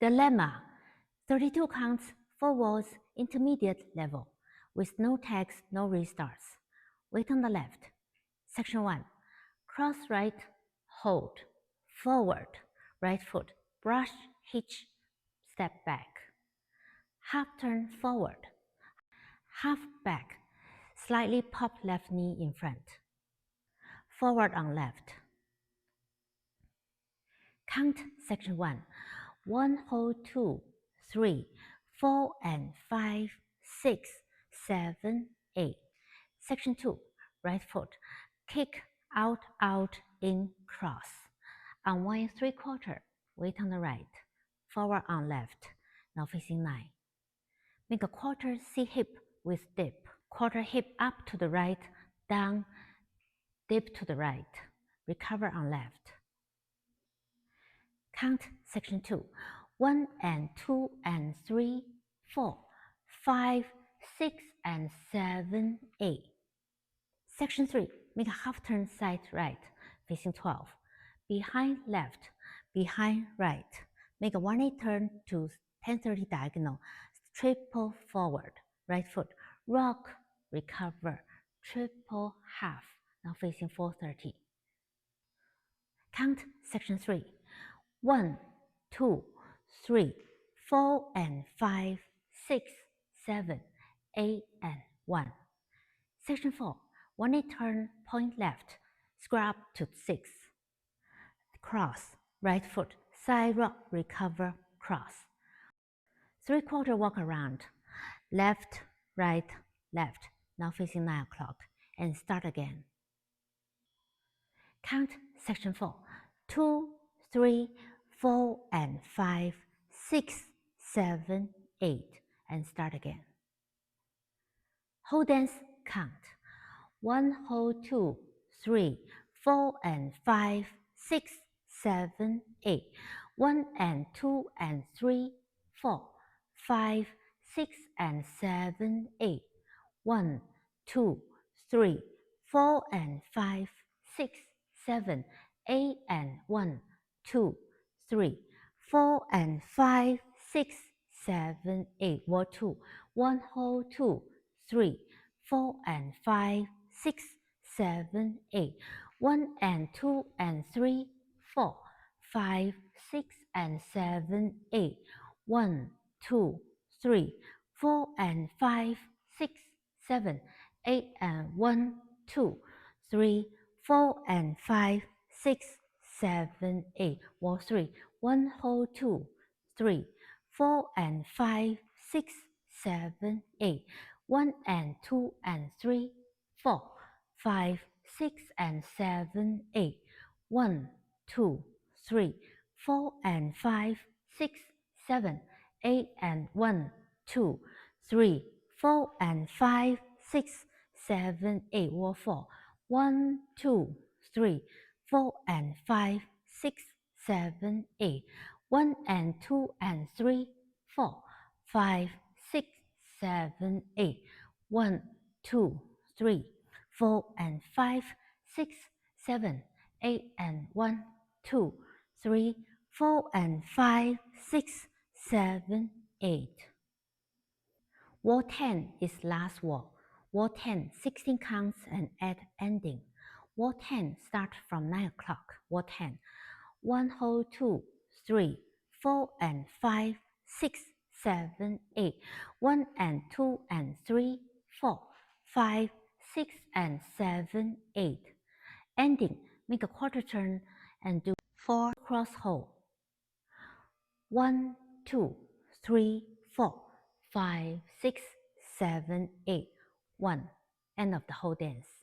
Dilemma: 32 counts, 4 walls, intermediate level, with no tags, no restarts. Weight on the left. Section 1. Cross right, hold, forward, right foot, brush, hitch, step back. Half turn forward, half back, slightly pop left knee in front. Forward on left. Count section 1. 1, hold 2, 3, 4 and 5, 6, 7, 8. Section 2. Right foot. Kick, out, out, in, cross. On 1 3/4. Weight on the right. Forward on left. Now facing 9. Make a quarter C hip with dip. Quarter hip up to the right, down, dip to the right. Recover on left. Count section 2. 1 and 2 and 3, 4, 5, 6 and 7, 8. Section 3. Make a half turn side right, facing 12. Behind left, behind right. Make a 1/8 turn to 1030 diagonal. Triple forward, right foot. Rock, recover, triple half. Now facing 430. Count section 3. 1, 2, 3, 4 and 5, 6, 7, 8 and 1. Section 4. 1/8 turn, point left, square up to 6. Cross, right foot, side rock, recover, cross. 3/4 walk around, left, right, left. Now facing 9 o'clock and start again. Count section 4. 2, 3, 4 and 5, 6, 7, 8 and start again. Whole dance count. 1, hold 2, 3, 4 and 5, 6, 7, 8. 1 and 2 and 3, 4, 5, 6 and 7, 8. 1, 2, 3, 4 and 5, 6, 7, 8 and 1, 2, 3, 4 and 5, 6, 7, 8. Wall 2. 1, hold 2, 3, 4 and 5, 6, 7, 8. 1 and 2 and 3, 4, 5, 6 and 7, 8. 1, 2, 3, 4 and 5, 6, 7, 8 and 1, 2, 3, 4 and 5, 6, 7, 8. Wall 3. 1, hold 2, 3, 4 and 5, 6, 7, 8. 1 and 2 and 3, 4, 5, 6 and 7, 8. 1, 2, 3, 4 and 5, 6, 7, 8 and 1, 2, 3, 4 and 5, 6, 7, 8. Wall 4. 1, 2, 3, 4 and 5, 6, 7, 8. 1 and 2 and 3, 4, 5, 6, 7, 8. 1, 2, 3, 4 and 5, 6, 7, 8 and 1, 2, 3, 4 and 5, 6, 7, 8. Wall 10 is last wall. Wall 10, 16 counts and add ending. Wall 10 start from 9 o'clock. Wall 10. 1, hold 2, 3, 4 and 5, 6, 7, 8. 1 and 2 and 3, 4, 5, 6 and 7, 8. Ending, make a quarter turn and do 4 cross hold. 1, 2, 3, 4, 5, 6, 7, 8, 1. End of the whole dance.